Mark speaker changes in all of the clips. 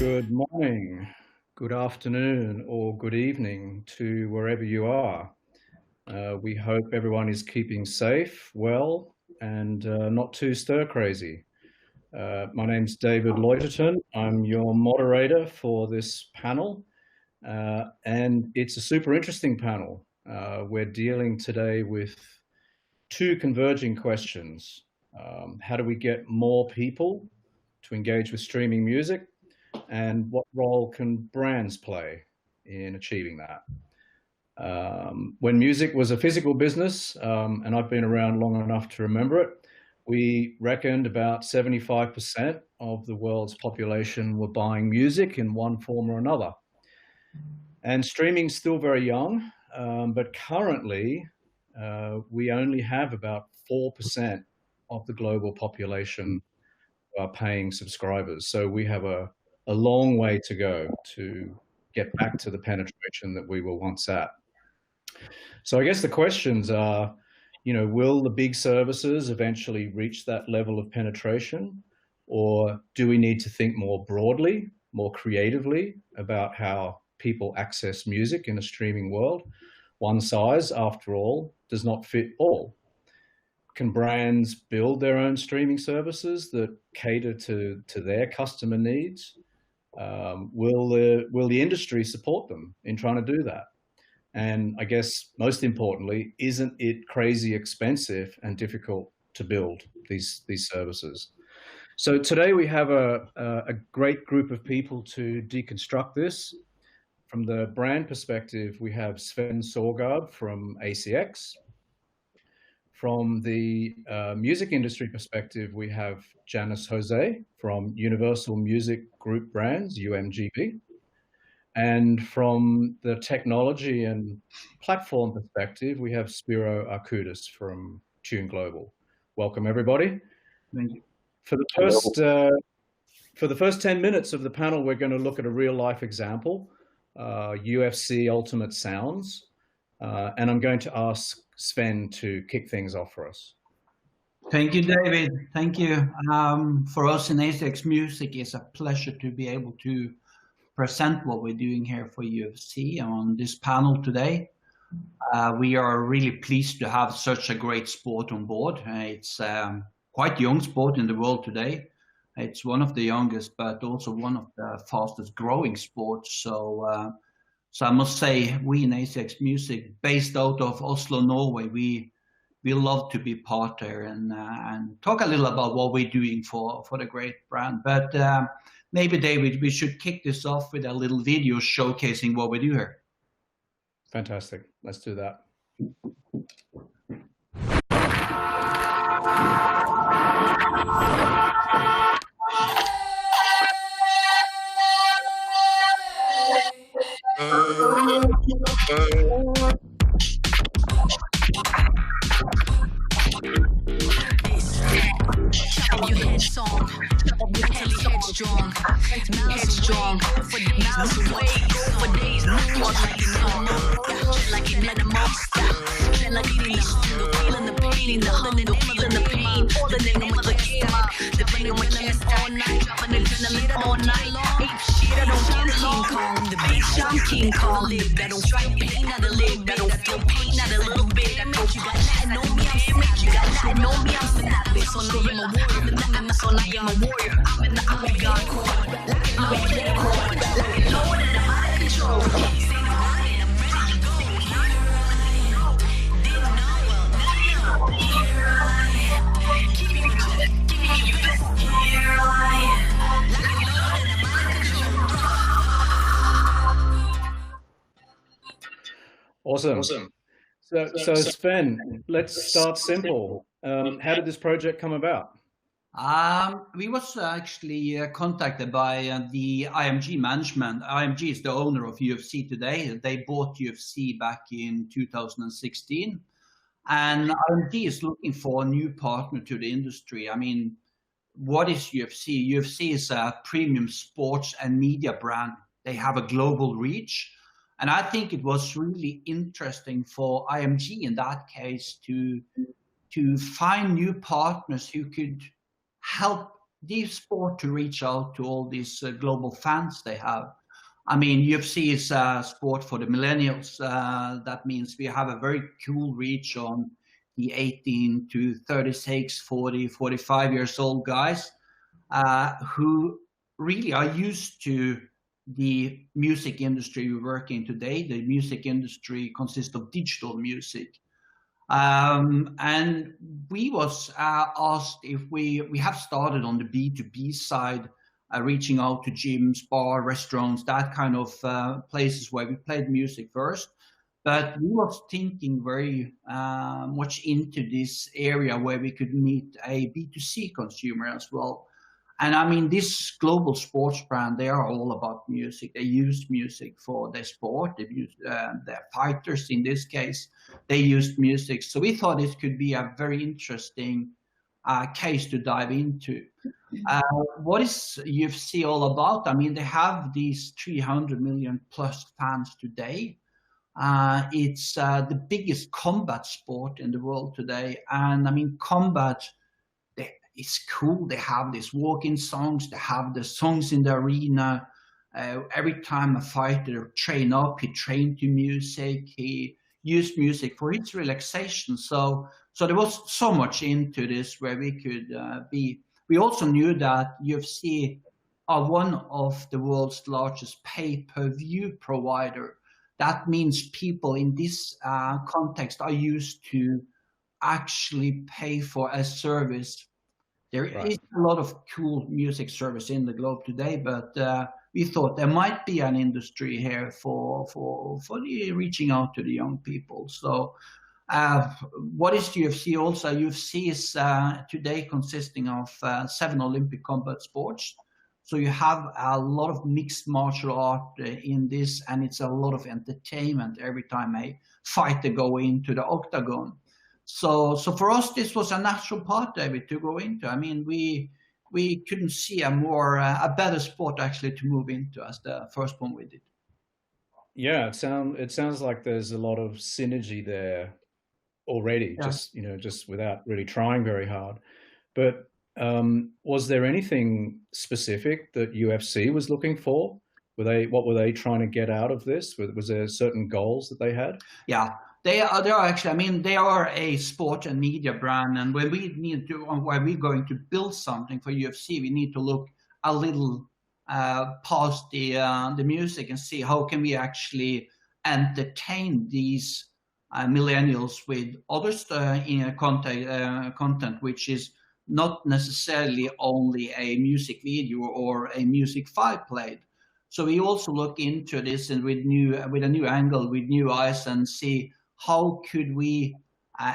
Speaker 1: Good morning, good afternoon, or good evening to wherever you are. We hope everyone is keeping safe, well, and not too stir-crazy. My name's David Loiterton. I'm your moderator for this panel, and it's a super interesting panel. We're dealing today with two converging questions. How do we get more people to engage with streaming music? And what role can brands play in achieving that? When music was a physical business, and I've been around long enough to remember it, we reckoned about 75% of the world's population were buying music in one form or another. And streaming's still very young, but currently we only have about 4% of the global population who are paying subscribers. So we have a long way to go to get back to the penetration that we were once at. So I guess the questions are, will the big services eventually reach that level of penetration? Or do we need to think more broadly, more creatively about how people access music in a streaming world? One size, after all, does not fit all. Can brands build their own streaming services that cater to their customer needs? Will the industry support them in trying to do that? And I guess most importantly, isn't it crazy expensive and difficult to build these services? So today we have a great group of people to deconstruct this. From the brand perspective, we have Sven Sorgaard from ACX. From the music industry perspective, we have Janice Jose from Universal Music Group Brands, UMGB. And from the technology and platform perspective, we have Spiro Arkoudis from Tune Global. Welcome, everybody.
Speaker 2: Thank you.
Speaker 1: For the first 10 minutes of the panel, we're going to look at a real-life example, UFC Ultimate Sounds, and I'm going to ask Sven to kick things off for us.
Speaker 2: Thank you, David. Thank you. For us in ACX Music, it's a pleasure to be able to present what we're doing here for UFC on this panel today. We are really pleased to have such a great sport on board. It's quite young sport in the world today. It's one of the youngest, but also one of the fastest growing sports. So I must say, we in ACX Music, based out of Oslo, Norway, we love to be part there and talk a little about what we're doing for the great brand. But maybe, David, we should kick this off with a little video showcasing what we do here.
Speaker 1: Fantastic. Let's do that.
Speaker 3: Headstrong, miles away, for days, like it never most. Then like feeling the pain, the pain, the name of the game, depending on my chest all night, dropping adrenaline all night long. Shit, I don't get King Kong, the bitch, I'm King Kong. Live that don't strike pain, not a leg, that don't feel pain, not a little bit. I know you got nothing on me, you got nothing on me, I'm snapping. So now I'm a warrior, the nothing, so now I'm a warrior. I'm in the God court, like it low and I'm out of control.
Speaker 1: Awesome. So Sven, let's start simple. How did this project come about?
Speaker 2: We was actually contacted by the IMG management. IMG is the owner of UFC today. They bought UFC back in 2016. And IMG is looking for a new partner to the industry. I mean, what is UFC? UFC is a premium sports and media brand. They have a global reach. And I think it was really interesting for IMG in that case to find new partners who could help this sport to reach out to all these global fans they have. I mean, UFC is a sport for the millennials. That means we have a very cool reach on the 18 to 36, 40, 45 years old guys who really are used to the music industry we work in today. The music industry consists of digital music. And we was asked if we have started on the B2B side, reaching out to gyms, bar, restaurants, that kind of places where we played music first. But we was thinking very much into this area where we could meet a B2C consumer as well. And I mean, this global sports brand, they are all about music. They use music for their sport. They use their fighters in this case. They used music. So we thought this could be a very interesting case to dive into. What is UFC all about? I mean, they have these 300 million plus fans today. It's the biggest combat sport in the world today. And I mean, combat, it's cool. They have these walk-in songs. They have the songs in the arena. Every time a fighter train up, he trained to music. He used music for his relaxation. So there was so much into this where we could be. We also knew that UFC are one of the world's largest pay-per-view provider. That means people in this context are used to actually pay for a service. There is a lot of cool music service in the globe today, but we thought there might be an industry here for the reaching out to the young people. So what is UFC also? UFC is today consisting of 7 Olympic combat sports. So you have a lot of mixed martial art in this, and it's a lot of entertainment every time a fighter go into the octagon. So for us, this was a natural part, David, to go into. I mean, we couldn't see a better sport actually to move into as the first one we did.
Speaker 1: Yeah, it sounds like there's a lot of synergy there already,
Speaker 2: Yeah.
Speaker 1: just without really trying very hard. But was there anything specific that UFC was looking for? What were they trying to get out of this? Was there certain goals that they had?
Speaker 2: Yeah. They are actually, I mean, they are a sport and media brand, and when we're going to build something for UFC, we need to look a little past the music and see how can we actually entertain these millennials with other content, which is not necessarily only a music video or a music file played. So we also look into this and with a new angle, with new eyes, and see how could we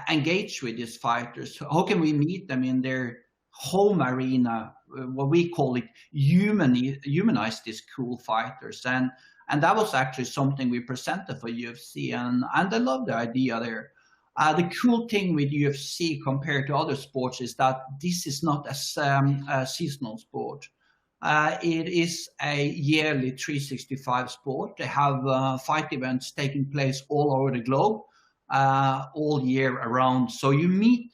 Speaker 2: engage with these fighters? How can we meet them in their home arena? What we call it, humanize these cool fighters, and that was actually something we presented for UFC, and I love the idea there. The cool thing with UFC compared to other sports is that this is not a seasonal sport. It is a yearly 365 sport. They have fight events taking place all over the globe, all year around. So you meet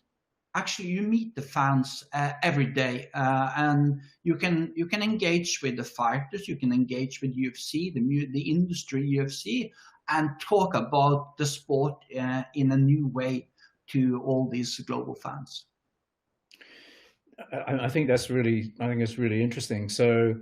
Speaker 2: the fans every day, and you can engage with the fighters. You can engage with UFC, the industry UFC, and talk about the sport in a new way to all these global fans.
Speaker 1: I think it's really interesting. So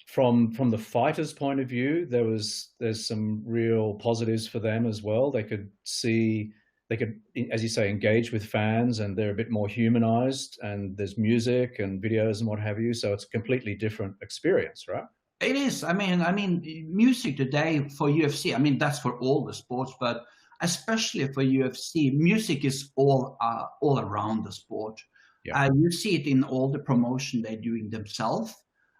Speaker 1: from the fighters' point of view, there's some real positives for them as well. They could, as you say, engage with fans, and they're a bit more humanized, and there's music and videos and what have you. So it's a completely different experience, right?
Speaker 2: It is. I mean, music today for UFC, I mean, that's for all the sports, but especially for UFC, music is all around the sport. Yeah. You see it in all the promotion they're doing themselves.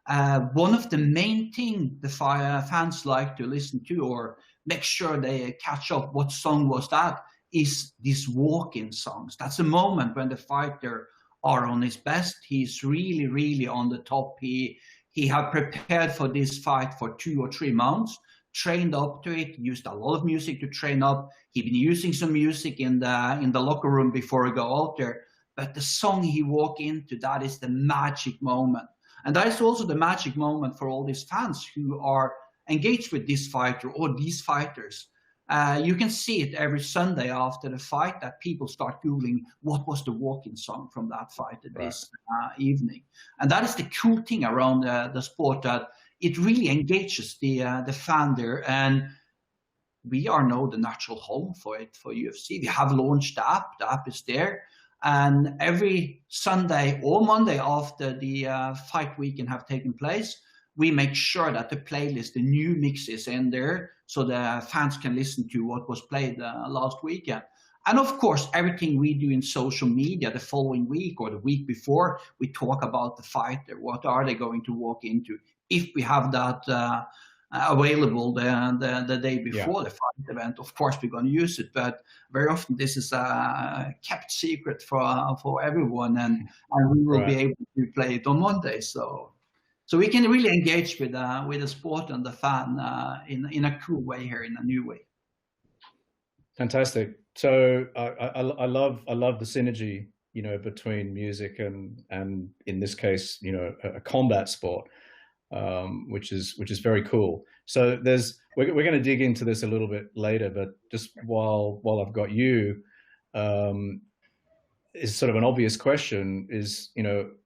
Speaker 2: One of the main things the fans like to listen to or make sure they catch up what song was that is these walk-in songs. That's the moment when the fighter are on his best. He's really, really on the top. He have prepared for this fight for 2 or 3 months, trained up to it, used a lot of music to train up. He'd been using some music in the locker room before he go out there. but the song he walk into, that is the magic moment. And that is also the magic moment for all these fans who are engaged with this fighter or these fighters. You can see it every Sunday after the fight that people start Googling what was the walk-in song from that fight this evening. And that is the cool thing around the sport, that it really engages the fan there. And we are now the natural home for it, for UFC. We have launched the app. The app is there. And every Sunday or Monday after the fight weekend have taken place, we make sure that the playlist, the new mix is in there, so the fans can listen to what was played last weekend. And of course, everything we do in social media the following week or the week before, we talk about the fighter. What are they going to walk into? If we have that available the day before the fight event, of course we're going to use it. But very often this is a kept secret for everyone, and we will be able to play it on Monday. So we can really engage with the sport and the fan in a cool way here, in a new way.
Speaker 1: Fantastic. So I love the synergy, between music and in this case, a combat sport, which is very cool. So we're going to dig into this a little bit later, but just while I've got you, is sort of an obvious question is,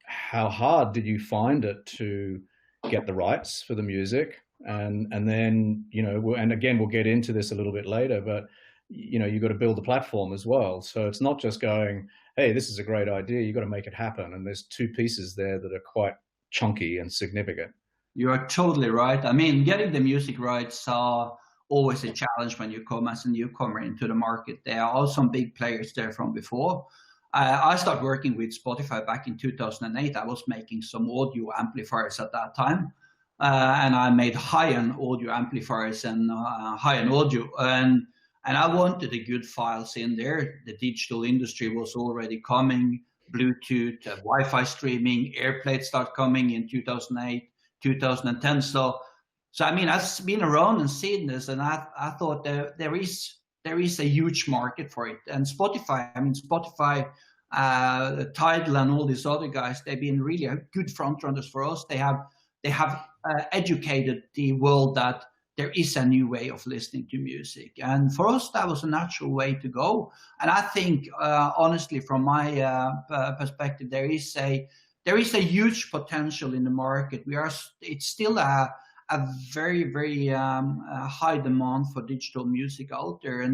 Speaker 1: how hard did you find it to get the rights for the music? And then, and again, we'll get into this a little bit later, but, you've got to build the platform as well. So it's not just going, hey, this is a great idea. You've got to make it happen. And there's two pieces there that are quite chunky and significant.
Speaker 2: You are totally right. I mean, getting the music rights are always a challenge when you come as a newcomer into the market. There are some big players there from before. I started working with Spotify back in 2008. I was making some audio amplifiers at that time. And I made high-end audio amplifiers and high-end audio. And I wanted the good files in there. The digital industry was already coming, Bluetooth, Wi-Fi streaming, AirPlay started coming in 2008, 2010. So I mean, I've been around and seen this, and I thought there is a huge market for it. And Spotify, Tidal and all these other guys, they've been really good front runners for us. They have educated the world that there is a new way of listening to music. And for us, that was a natural way to go. And I think, honestly, from my perspective, there is a huge potential in the market. It's still a very, very high demand for digital music out there,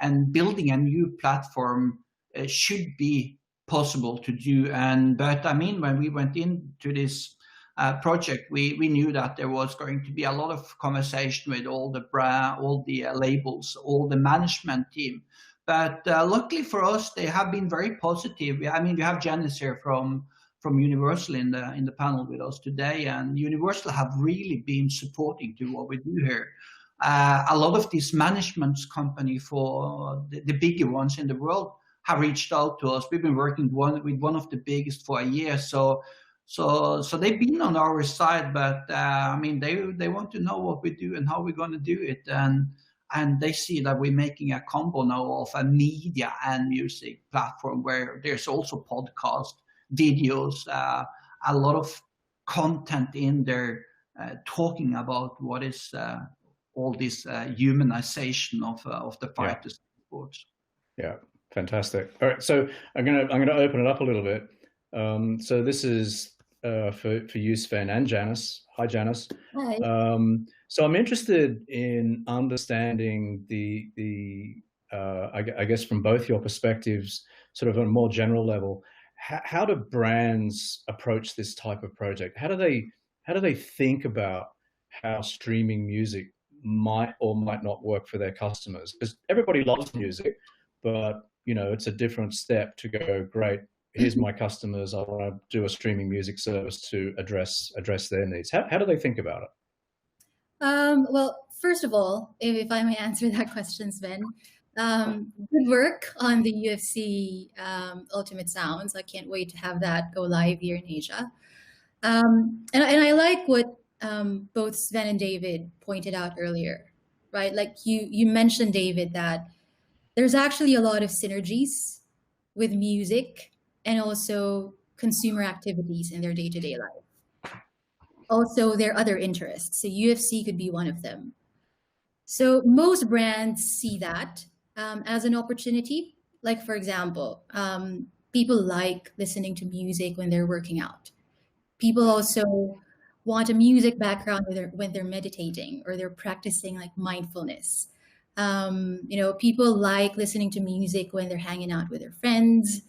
Speaker 2: and building a new platform should be possible to do. But I mean, when we went into this project, we knew that there was going to be a lot of conversation with all the labels, all the management team. But luckily for us, they have been very positive. I mean, we have Janice here from Universal in the panel with us today, and Universal have really been supporting to what we do here. A lot of these management company for the bigger ones in the world have reached out to us. We've been working with one of the biggest for a year, so they've been on our side. But I mean, they want to know what we do and how we're going to do it, and they see that we're making a combo now of a media and music platform where there's also podcast, videos, a lot of content in there talking about what is all this humanization of the fighters sports.
Speaker 1: Yeah, fantastic. All right, so I'm gonna open it up a little bit. So this is for you, Sven, and Janice. Hi, Janice.
Speaker 4: Hi.
Speaker 1: So I'm interested in understanding I guess from both your perspectives, sort of on a more general level, how do brands approach this type of project? How do they think about how streaming music might or might not work for their customers? Because everybody loves music, but it's a different step to go, great, here's my customers, I want to do a streaming music service to address their needs. How do they think about it?
Speaker 4: Well, first of all, if I may answer that question, Sven, good work on the UFC Ultimate Sounds. I can't wait to have that go live here in Asia. And I like what both Sven and David pointed out earlier, right? Like you mentioned, David, that there's actually a lot of synergies with music and also consumer activities in their day-to-day life. Also, their other interests. So UFC could be one of them. So most brands see that as an opportunity. Like, for example, people like listening to music when they're working out. People also want a music background when they're meditating or they're practicing like mindfulness. People like listening to music when they're hanging out with their friends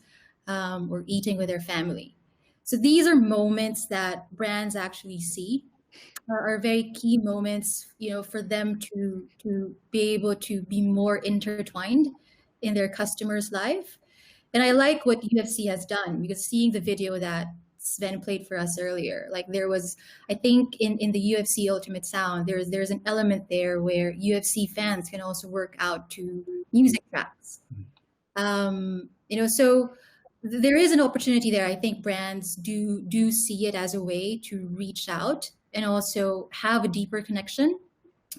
Speaker 4: or eating with their family. So these are moments that brands actually see are very key moments, for them to be able to be more intertwined in their customer's life. And I like what UFC has done, because seeing the video that Sven played for us earlier, like there was, I think in the UFC Ultimate Sound, there's an element there where UFC fans can also work out to music tracks. So there is an opportunity there. I think brands do see it as a way to reach out and also have a deeper connection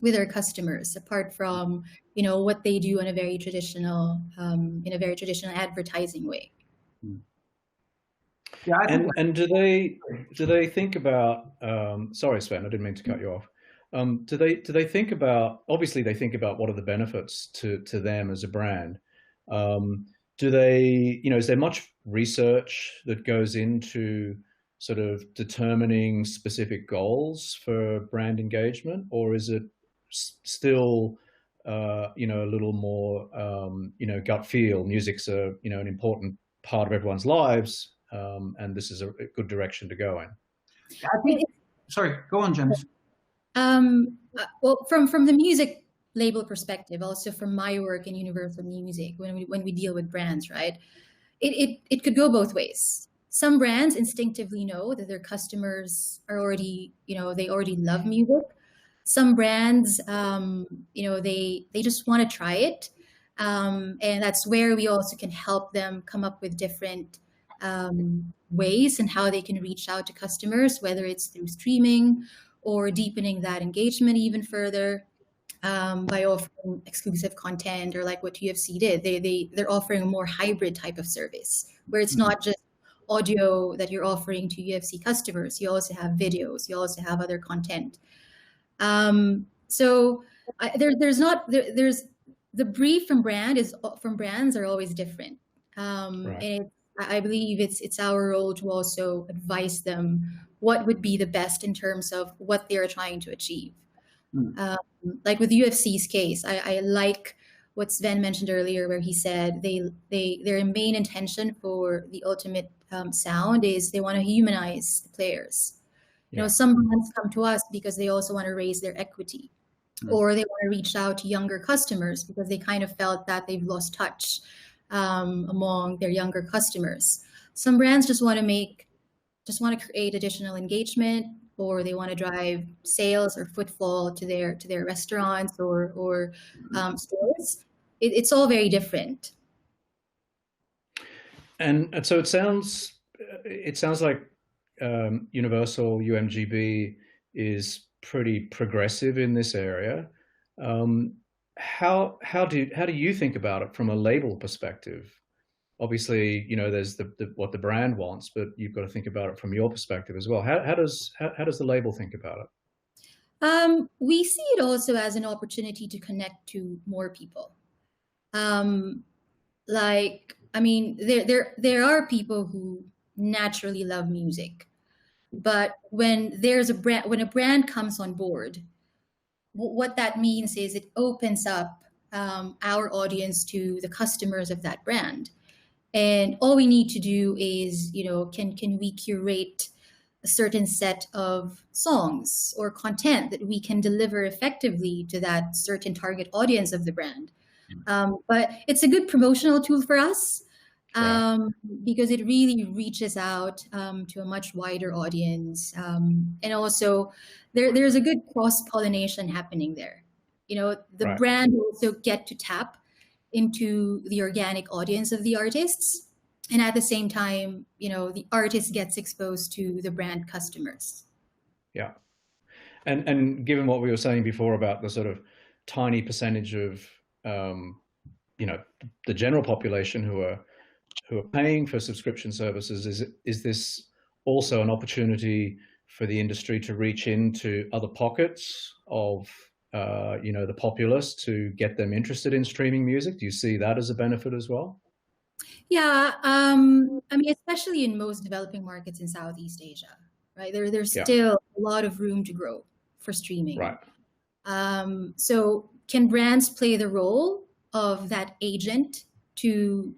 Speaker 4: with their customers, apart from what they do in a very traditional advertising way.
Speaker 2: Yeah,
Speaker 1: and do they think about? Sorry, Sven, I didn't mean to cut you off. Do they think about? Obviously, they think about what are the benefits to them as a brand. Do they? Is there much research that goes into sort of determining specific goals for brand engagement, or is it still a little more gut feel? Music's an important part of everyone's lives, and this is a good direction to go in.
Speaker 2: I think. Sorry, go on, James.
Speaker 4: Well, from the music label perspective, also from my work in Universal Music, when we deal with brands, right? It could go both ways. Some brands instinctively know that their customers are already, they already love music. Some brands, they just want to try it. And that's where we also can help them come up with different ways and how they can reach out to customers, whether it's through streaming or deepening that engagement even further by offering exclusive content, or like what UFC did. They're offering a more hybrid type of service where it's not just audio that you're offering to UFC customers. You also have videos. You also have other content. So there's the brief from brands are always different.
Speaker 1: Right.
Speaker 4: And I believe it's our role to also advise them what would be the best in terms of what they're trying to achieve. Like with UFC's case, I like what Sven mentioned earlier, where he said their main intention for the Ultimate Sound is they want to humanize the players.
Speaker 1: Yeah.
Speaker 4: Some brands come to us because they also want to raise their equity, or they want to reach out to younger customers because they kind of felt that they've lost touch among their younger customers. Some brands just want to create additional engagement, or they want to drive sales or footfall to their restaurants or stores. It's all very different.
Speaker 1: And so it sounds like Universal UMGB is pretty progressive in this area. How do you think about it from a label perspective? Obviously, there's what the brand wants, but you've got to think about it from your perspective as well. How does the label think about it?
Speaker 4: We see it also as an opportunity to connect to more people. There are people who naturally love music, but when a brand comes on board, what that means is it opens up our audience to the customers of that brand. And all we need to do is, can we curate a certain set of songs or content that we can deliver effectively to that certain target audience of the brand? But it's a good promotional tool for us because it really reaches out to a much wider audience. And also there's a good cross-pollination happening there. The brand also get to tap into the organic audience of the artists. And at the same time, the artist gets exposed to the brand customers.
Speaker 1: Yeah. And given what we were saying before about the sort of tiny percentage of, the general population who are who are paying for subscription services, is this also an opportunity for the industry to reach into other pockets of the populace to get them interested in streaming music? Do you see that as a benefit as well?
Speaker 4: Yeah, I mean, especially in most developing markets in Southeast Asia, right? There's still a lot of room to grow for streaming.
Speaker 1: Right.
Speaker 4: So can brands play the role of that agent to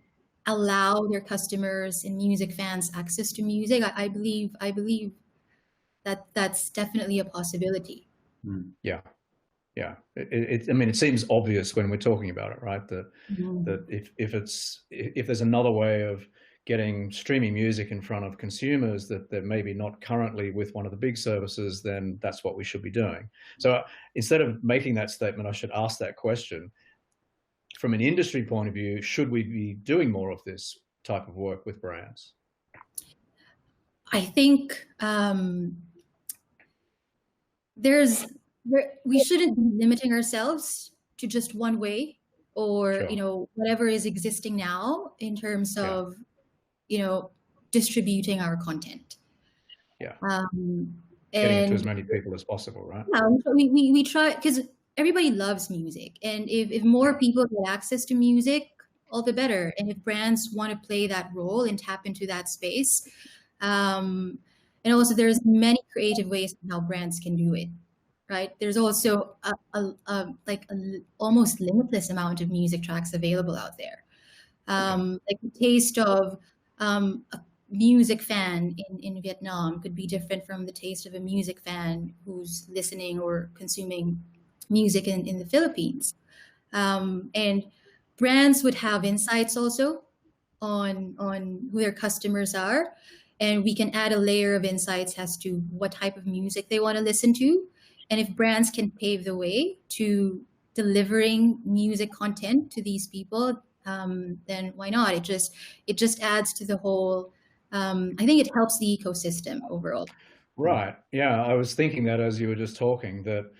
Speaker 4: allow their customers and music fans access to music? I believe that that's definitely a possibility.
Speaker 1: Yeah. Yeah. I mean, it seems obvious when we're talking about it, right? That if there's another way of getting streaming music in front of consumers that they're maybe not currently with one of the big services, then that's what we should be doing. So instead of making that statement, I should ask that question. From an industry point of view, should we be doing more of this type of work with brands?
Speaker 4: I think we shouldn't be limiting ourselves to just one way or, whatever is existing now in terms of, distributing our content.
Speaker 1: Yeah. Getting it to as many people as possible, right?
Speaker 4: Yeah, we try, because everybody loves music. And if more people get access to music, all the better. And if brands want to play that role and tap into that space, and also there's many creative ways on how brands can do it. Right. There's also like almost limitless amount of music tracks available out there. Like the taste of a music fan in Vietnam could be different from the taste of a music fan who's listening or consuming music in the Philippines. And brands would have insights also on who their customers are. And we can add a layer of insights as to what type of music they want to listen to. And if brands can pave the way to delivering music content to these people, then why not? It just adds to the whole. I think it helps the ecosystem overall.
Speaker 1: Right. Yeah, I was thinking that as you were just talking, that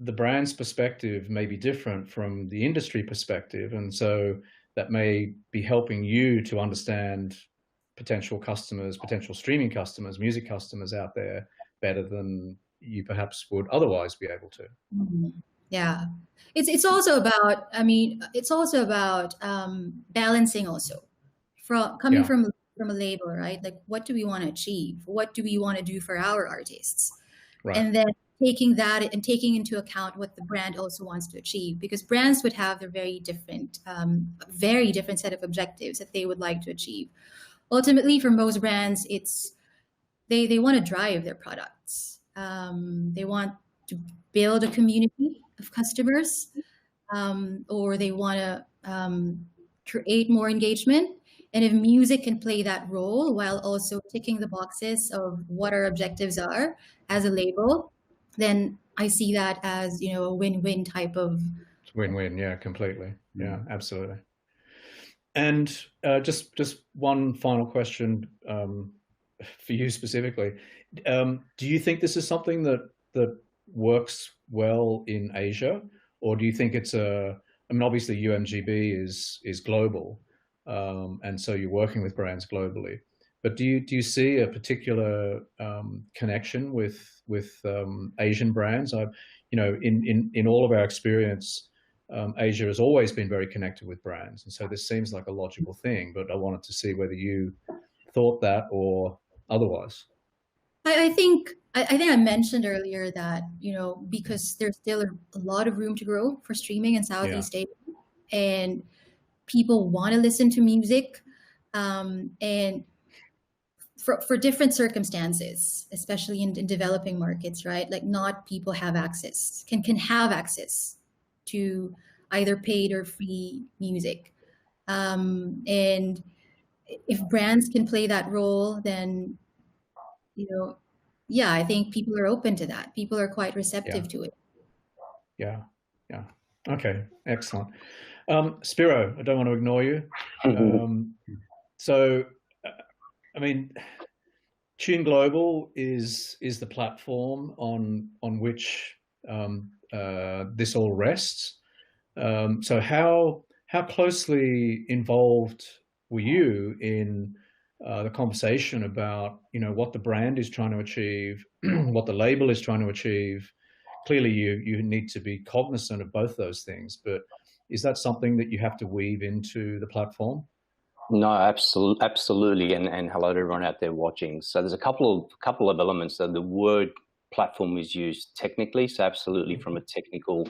Speaker 1: the brand's perspective may be different from the industry perspective, and so that may be helping you to understand potential customers, potential streaming customers, music customers out there better than you perhaps would otherwise be able to.
Speaker 4: Yeah, it's also about. I mean, it's also about balancing also from coming from a label, right? Like, what do we want to achieve? What do we want to do for our artists? Right. And then taking that and taking into account what the brand also wants to achieve, because brands would have their very different set of objectives that they would like to achieve. Ultimately, for most brands, it's they want to drive their products. They want to build a community of customers, or they want to create more engagement. And if music can play that role while also ticking the boxes of what our objectives are as a label, then I see that as, a win-win type of.
Speaker 1: Win-win, yeah, completely. Yeah, absolutely. And just one final question for you specifically. Do you think this is something that works well in Asia, or do you think it's obviously UMGB is global, and so you're working with brands globally, but do you see a particular connection with Asian brands? In all of our experience, Asia has always been very connected with brands, and so this seems like a logical thing, but I wanted to see whether you thought that or otherwise.
Speaker 4: I think I mentioned earlier that, because there's still a lot of room to grow for streaming in Southeast Asia, and people want to listen to music, and for different circumstances, especially in developing markets, right? Like, not people have access, can have access to either paid or free music. And if brands can play that role, then, I think people are open to that. People are quite receptive to it.
Speaker 1: Yeah. Okay, excellent. Spiro, I don't want to ignore you. So, Tune Global is the platform on which this all rests. So how closely involved were you in the conversation about, you know, what the brand is trying to achieve, what the label is trying to achieve. Clearly, you need to be cognizant of both those things, but is that something that you have to weave into the platform?
Speaker 5: No, absolutely. And hello to everyone out there watching. So there's a couple of elements. So the word platform is used technically. So absolutely, from a technical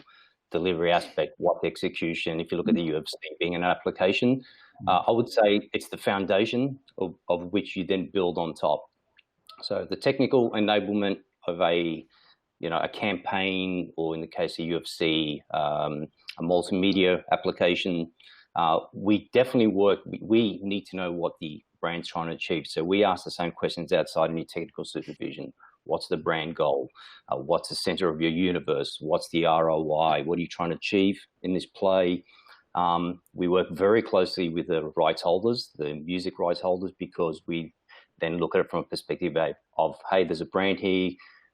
Speaker 5: delivery aspect, what the execution, if you look at the UFC being an application, I would say it's the foundation of which you then build on top. So the technical enablement of a campaign, or in the case of UFC, a multimedia application, we definitely work. We need to know what the brand's trying to achieve. So we ask the same questions outside any technical supervision. What's the brand goal? What's the center of your universe? What's the ROI? What are you trying to achieve in this play? We work very closely with the rights holders, the music rights holders, because we then look at it from a perspective of, hey, there's a brand here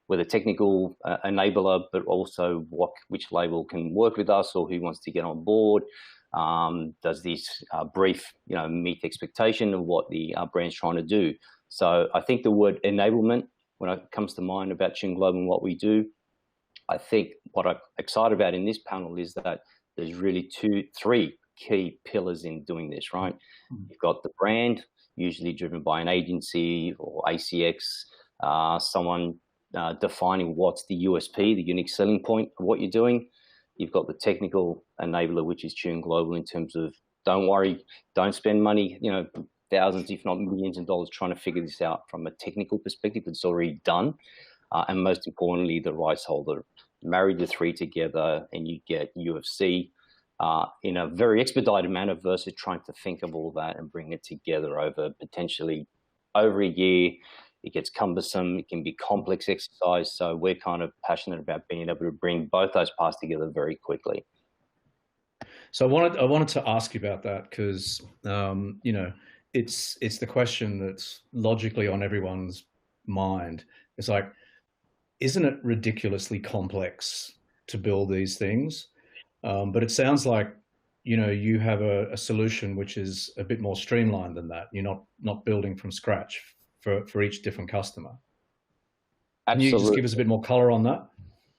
Speaker 5: with a technical enabler, but also which label can work with us, or who wants to get on board. Does this brief, meet the expectation of what the brand's trying to do? So I think the word enablement, when it comes to mind about Tune Global and what we do, I think what I'm excited about in this panel is that there's really three key pillars in doing this, right? Mm-hmm. You've got the brand, usually driven by an agency or ACX, someone defining what's the USP, the unique selling point of what you're doing. You've got the technical enabler, which is Tune Global, in terms of, don't worry, don't spend money, thousands, if not millions of dollars trying to figure this out from a technical perspective. It's already done. And most importantly, the rights holder. Marry the three together and you get UFC in a very expedited manner, versus trying to think of all that and bring it together potentially over a year. It gets cumbersome. It can be complex exercise. So we're kind of passionate about being able to bring both those parts together very quickly.
Speaker 1: So I wanted to ask you about that, because it's the question that's logically on everyone's mind. It's like, isn't it ridiculously complex to build these things? But it sounds like, you have a solution which is a bit more streamlined than that. You're not building from scratch for each different customer.
Speaker 5: Absolutely.
Speaker 1: Can you just give us a bit more color on that?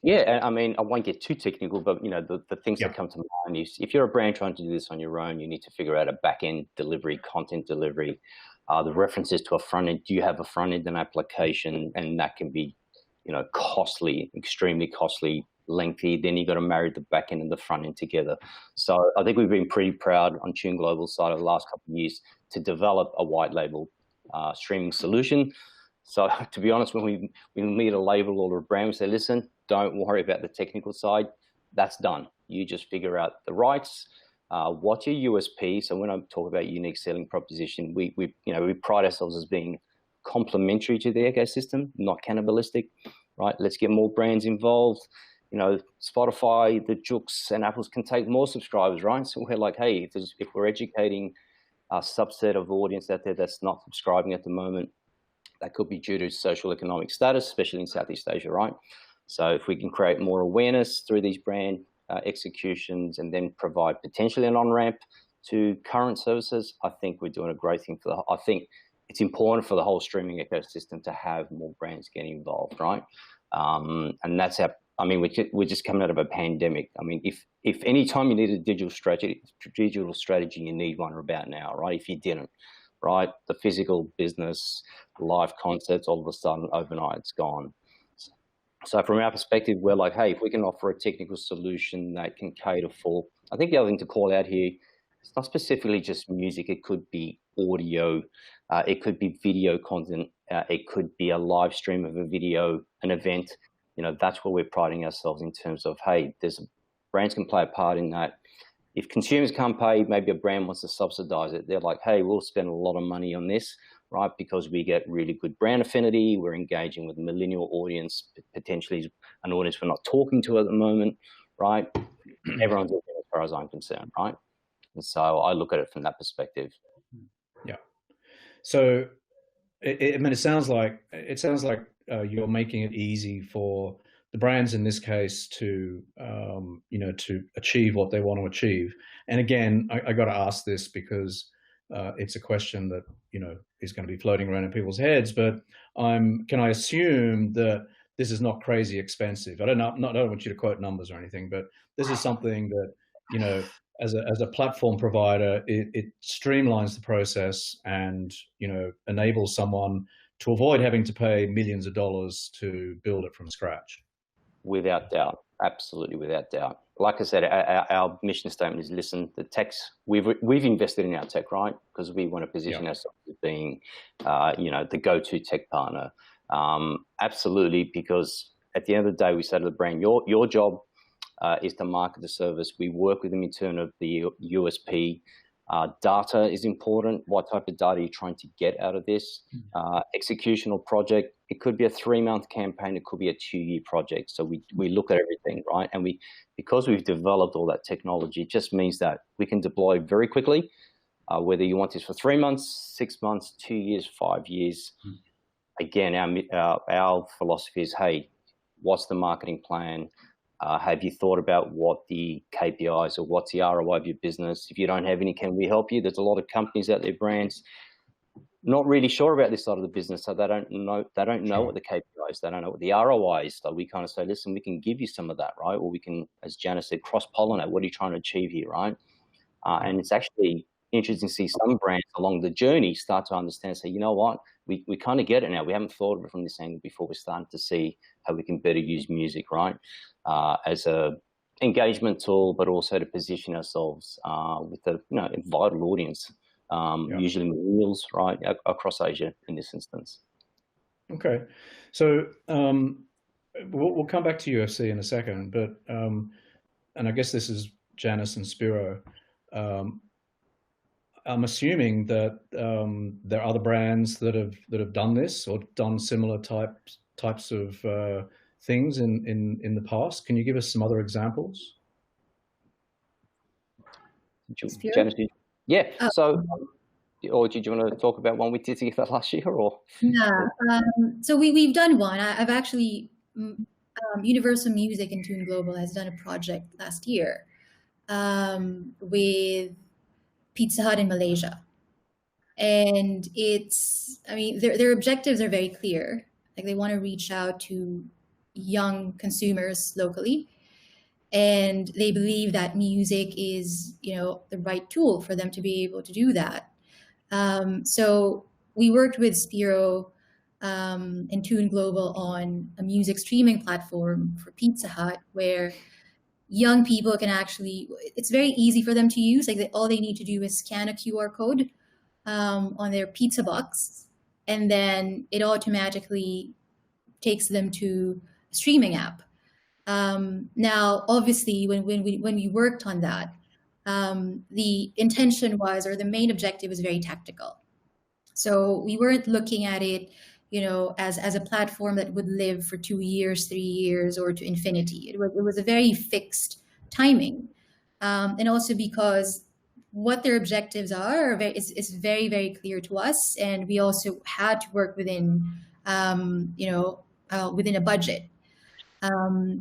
Speaker 5: Yeah, I mean, I won't get too technical, but the things that come to mind is, if you're a brand trying to do this on your own, you need to figure out a back-end delivery, content delivery, the references to a front end. Do you have a front end and application? And that can be, costly, extremely costly, lengthy. Then you got to marry the back end and the front end together. So I think we've been pretty proud on Tune Global's side of the last couple of years to develop a white label streaming solution. So to be honest, when we meet a label or a brand, we say, listen, don't worry about the technical side. That's done. You just figure out the rights. What's your USP? So when I talk about unique selling proposition, we pride ourselves as being complementary to the ecosystem, not cannibalistic, right? Let's get more brands involved. Spotify, the Jooks and Apples can take more subscribers, right? So we're like, hey, if we're educating a subset of audience out there that's not subscribing at the moment, that could be due to social economic status, especially in Southeast Asia, right? So if we can create more awareness through these brand executions and then provide potentially an on-ramp to current services, I think we're doing a great thing I think it's important for the whole streaming ecosystem to have more brands getting involved, right? And that's we're just coming out of a pandemic. I mean, if any time you need a digital strategy, you need one about now, right? If you didn't, right? The physical business, live concerts, all of a sudden overnight it's gone. So from our perspective, we're like, hey, if we can offer a technical solution that can cater for, I think the other thing to call out here, it's not specifically just music. It could be audio, it could be video content, it could be a live stream of a video, an event. That's where we're priding ourselves in terms of, hey, brands can play a part in that. If consumers can't pay, maybe a brand wants to subsidize it. They're like, hey, we'll spend a lot of money on this, right? Because we get really good brand affinity. We're engaging with a millennial audience, potentially an audience we're not talking to at the moment, right? Everyone's looking as far as I'm concerned, right? And so I look at it from that perspective.
Speaker 1: Yeah. So, it sounds like you're making it easy for the brands in this case to achieve what they want to achieve. And again, I got to ask this because it's a question that, is going to be floating around in people's heads. But can I assume that this is not crazy expensive? I don't want you to quote numbers or anything, but this is something that, as a platform provider, it streamlines the process and, enables someone to avoid having to pay millions of dollars to build it from scratch.
Speaker 5: Without doubt. Absolutely, without doubt. Like I said, our mission statement is: listen, the techs, we've invested in our tech, right? Because we want to position ourselves as being, the go-to tech partner. Absolutely, because at the end of the day, we say to the brand, your job is to market the service. We work with them in terms of the USP. Data is important. What type of data are you trying to get out of this? Executional project. It could be a 3-month campaign. It could be a 2-year project. So we look at everything, right? And because we've developed all that technology, it just means that we can deploy very quickly, whether you want this for 3 months, 6 months, 2 years, 5 years. Again, our philosophy is, hey, what's the marketing plan? Have you thought about what the KPIs or what's the ROI of your business? If you don't have any, can we help you? There's a lot of companies out there, brands, not really sure about this side of the business, so they don't know what the KPIs, they don't know what the ROI is. So we kind of say, listen, we can give you some of that, right? Or we can, as Janice said, cross-pollinate. What are you trying to achieve here, right? And it's actually interesting to see some brands along the journey start to understand, say, you know what, we kind of get it now. We haven't thought of it from this angle before. We're starting to see how we can better use music, right, as a engagement tool, but also to position ourselves with a vital audience, usually millennials, right, across Asia in this instance.
Speaker 1: Okay, so we'll come back to UFC in a second, but and I guess this is Janice and Spiro. I'm assuming that there are other brands that have done this or done similar types of things in the past. Can you give us some other examples?
Speaker 5: Janice, yeah. So, or did you want to talk about one we did together last year, or?
Speaker 4: Yeah. So we've done one. I've actually Universal Music and Tune Global has done a project last year with Pizza Hut in Malaysia. And their objectives are very clear. Like, they want to reach out to young consumers locally. And they believe that music is, the right tool for them to be able to do that. So we worked with Spiro and Tune Global on a music streaming platform for Pizza Hut, where young people can it's very easy for them to use. Like, all they need to do is scan a QR code on their pizza box, and then it automatically takes them to a streaming app. Now, obviously, when we worked on that, the intention was, or the main objective was very tactical. So we weren't looking at it, as a platform that would live for 2 years, 3 years, or to infinity. It was a very fixed timing. And also because what their objectives are is very, very clear to us. And we also had to work within a budget.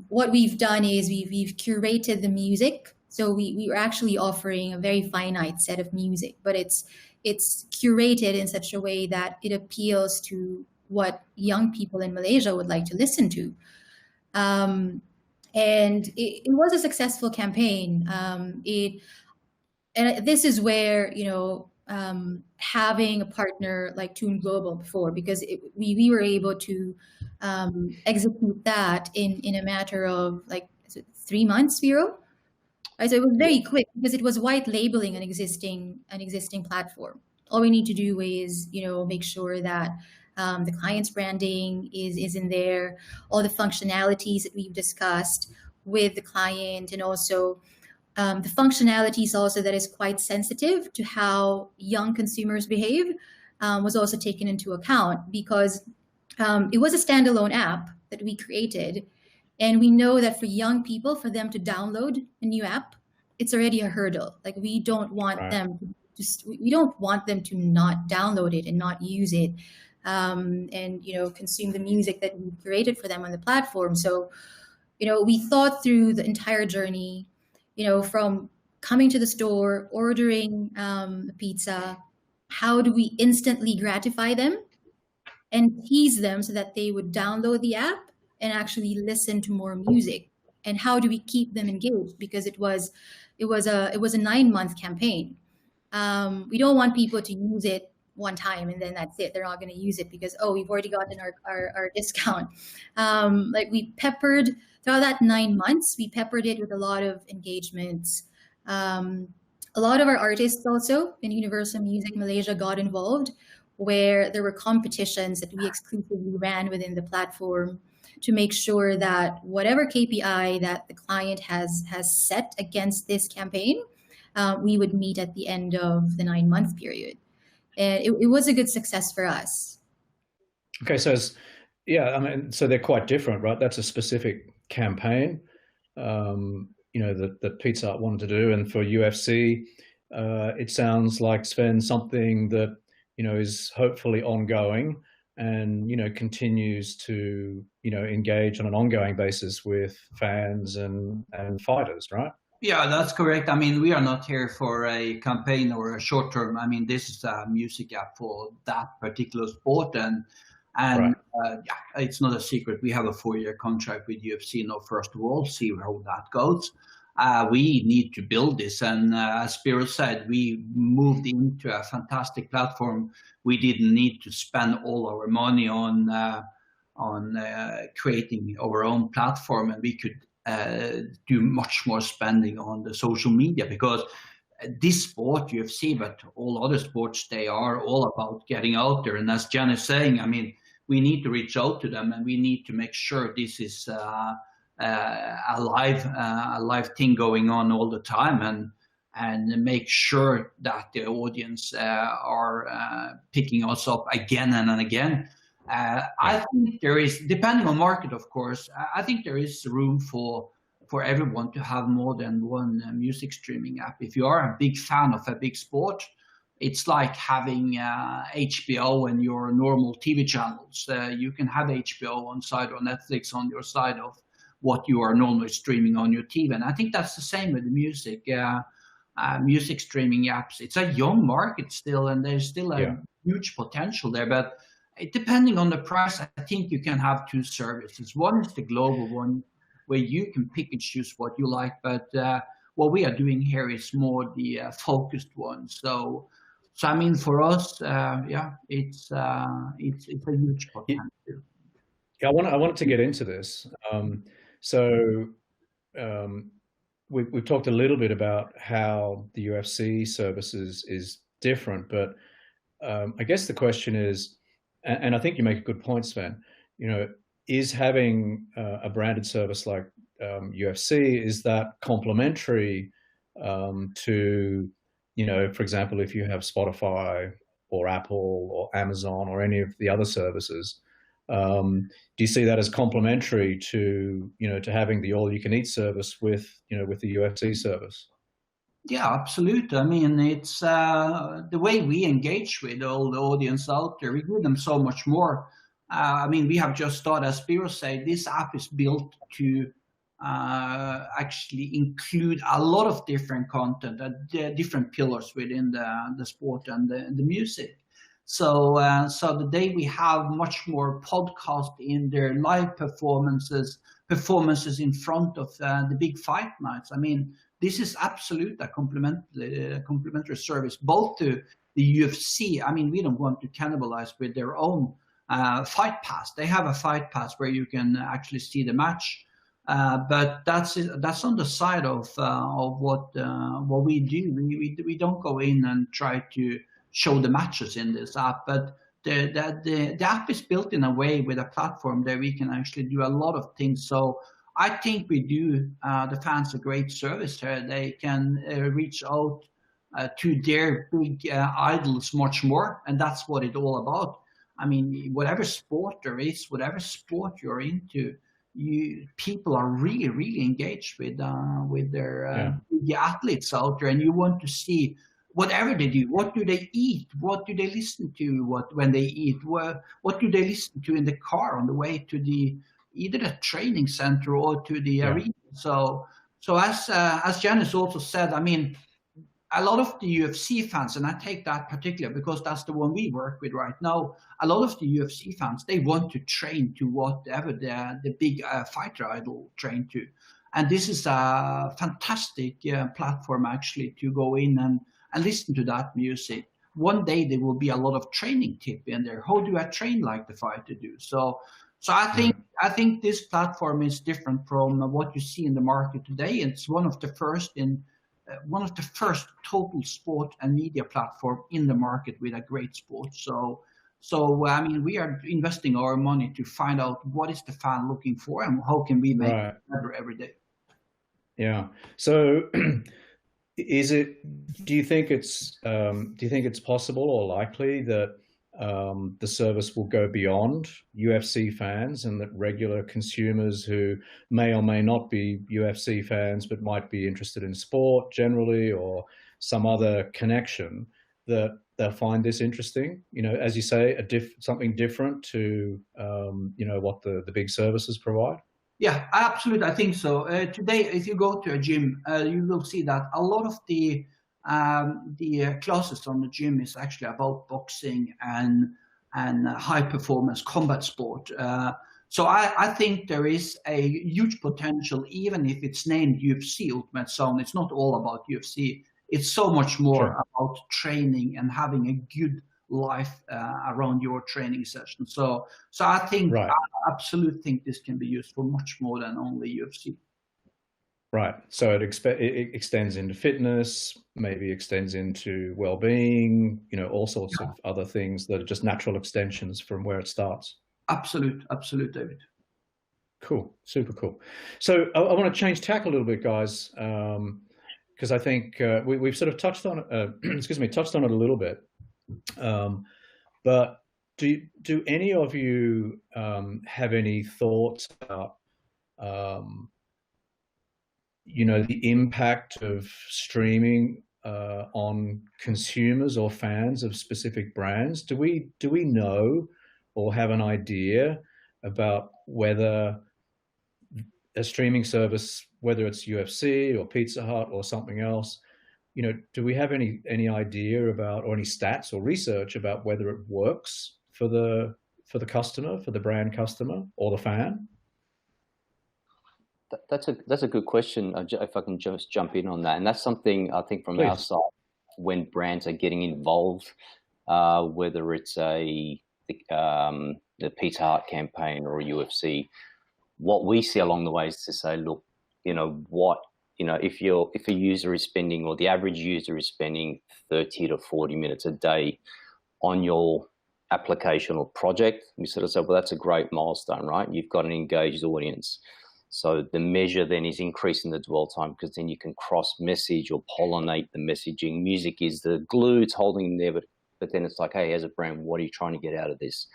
Speaker 4: What we've done is we've curated the music. So we were actually offering a very finite set of music, but it's curated in such a way that it appeals to what young people in Malaysia would like to listen to. And it was a successful campaign. And this is where, having a partner like Tune Global before, because we were able to execute that in a matter of 3 months, Spiro. Right? So it was very quick because it was white labeling an existing platform. All we need to do is, make sure that the client's branding is in there, all the functionalities that we've discussed with the client, and also the functionalities also that is quite sensitive to how young consumers behave was also taken into account, because it was a standalone app that we created. And we know that for young people, for them to download a new app, it's already a hurdle. Like, we don't want them to not download it and not use it, and consume the music that we created for them on the platform. So, we thought through the entire journey, from coming to the store, ordering a pizza, how do we instantly gratify them and tease them so that they would download the app and actually listen to more music? And how do we keep them engaged? Because it was a 9-month campaign. We don't want people to use it one time and then that's it. They're not going to use it because, oh, we've already gotten our discount. Like we peppered throughout that 9 months, we peppered it with a lot of engagements. A lot of our artists also in Universal Music Malaysia got involved, where there were competitions that we exclusively ran within the platform to make sure that whatever KPI that the client has set against this campaign, we would meet at the end of the 9-month period. And it was a good success for us.
Speaker 1: Okay, so I mean, so they're quite different, right? That's a specific campaign, that Pizza Hut wanted to do, and for UFC, it sounds like, Sven, something that is hopefully ongoing and continues to engage on an ongoing basis with fans and fighters, right?
Speaker 2: Yeah, that's correct. I mean, we are not here for a campaign or a short term. I mean, this is a music app for that particular sport, and
Speaker 1: Right.
Speaker 2: It's not a secret. We have a 4-year contract with UFC now, first of all, see how that goes. We need to build this, and as Spiro said, we moved into a fantastic platform. We didn't need to spend all our money on creating our own platform, and we could do much more spending on the social media, because this sport, UFC, but all other sports, they are all about getting out there. And as Jan is saying, I mean, we need to reach out to them, and we need to make sure this is a live thing going on all the time, and make sure that the audience are picking us up again and again. I think there is, depending on market, of course, I think there is room for everyone to have more than one music streaming app. If you are a big fan of a big sport, it's like having HBO and your normal TV channels. You can have HBO on side or Netflix on your side of what you are normally streaming on your TV. And I think that's the same with the music. Music streaming apps. It's a young market still, and there's still a huge potential there. But depending on the price, I think you can have 2 services. One is the global one, where you can pick and choose what you like. But what we are doing here is more the focused one. So I mean, for us, it's a huge potential.
Speaker 1: Yeah, I wanted to get into this. We've talked a little bit about how the UFC services is different, but I guess the question is, and I think you make a good point, Sven, is having a branded service like UFC, is that complementary to, for example, if you have Spotify or Apple or Amazon or any of the other services? Do you see that as complementary to having the all-you-can-eat service with the UFC service?
Speaker 2: Yeah, absolutely. I mean, it's the way we engage with all the audience out there. We give them so much more. I mean, we have just started, as Spiro said, this app is built to actually include a lot of different content, different pillars within the sport and the music. So the day we have much more podcast in their live performances in front of the big fight nights. I mean, this is absolute a complementary service, both to the UFC. I mean, we don't want to cannibalize with their own fight pass. They have a fight pass where you can actually see the match, but that's on the side of what we do. We don't go in and try to show the matches in this app, but the app is built in a way with a platform that we can actually do a lot of things. So I think we do the fans a great service here. They can reach out to their big idols much more, and that's what it's all about. I mean, whatever sport there is, whatever sport you're into, people are really, really engaged with their the athletes out there, and you want to see whatever they do. What do they eat? What do they listen to? When they eat? What do they listen to in the car on the way to either the training center or to the arena? So as Janice also said, I mean, a lot of the UFC fans, and I take that particular because that's the one we work with right now. A lot of the UFC fans, they want to train to whatever the big fighter idol train to. And this is a fantastic platform actually to go in and listen to that music. One day there will be a lot of training tip in there. How do I train like the fighter do? So I think this platform is different from what you see in the market today. It's one of the first total sport and media platform in the market with a great sport. So I mean, we are investing our money to find out what is the fan looking for and how can we make it better every day.
Speaker 1: Yeah. So do you think it's possible or likely that the service will go beyond UFC fans, and that regular consumers who may or may not be UFC fans but might be interested in sport generally or some other connection, that they'll find this interesting? You know, as you say, something different to you know, what the big services provide.
Speaker 2: Yeah, absolutely. I think so. Today, if you go to a gym, you will see that a lot of the classes on the gym is actually about boxing and high performance combat sport. So I think there is a huge potential, even if it's named UFC Ultimate Sound. It's not all about UFC. It's so much more about training and having a good life around your training session. So I think I absolutely think this can be used for much more than only UFC.
Speaker 1: Right. So it extends into fitness, maybe extends into well-being, you know, all sorts of other things that are just natural extensions from where it starts. Absolute, David. Cool. Super cool. So I want to change tack a little bit, guys, because I think we've sort of touched on touched on it a little bit. But do any of you have any thoughts about you know, the impact of streaming on consumers or fans of specific brands? Do we know or have an idea about whether a streaming service, whether it's UFC or Pizza Hut or something else, you know, do we have any idea about, or any stats or research about whether it works for the customer, for the brand customer or the fan?
Speaker 5: That's a good question. If I can just jump in on that, and that's something I think from our side, when brands are getting involved, whether it's the Pizza Hut campaign or a UFC, what we see along the way is to say, look, you know, if a user is spending, or the average user is spending 30 to 40 minutes a day on your application or project, we sort of say, well, that's a great milestone, right? You've got an engaged audience. So the measure then is increasing the dwell time, because then you can cross message or pollinate the messaging. Music is the glue, it's holding there, but then it's like, hey, as a brand, what are you trying to get out of this?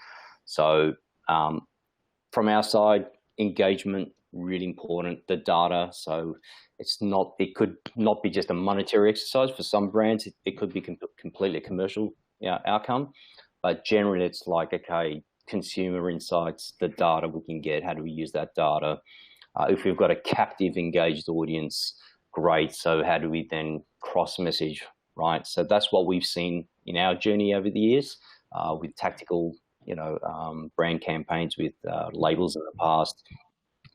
Speaker 5: So from our side, engagement, really important. The data, so it could not be just a monetary exercise. For some brands, it could be completely commercial outcome, but generally it's like, okay, consumer insights, the data we can get, how do we use that data? If we've got a captive engaged audience, great. So how do we then cross message, right? So that's what we've seen in our journey over the years with tactical, brand campaigns with labels in the past.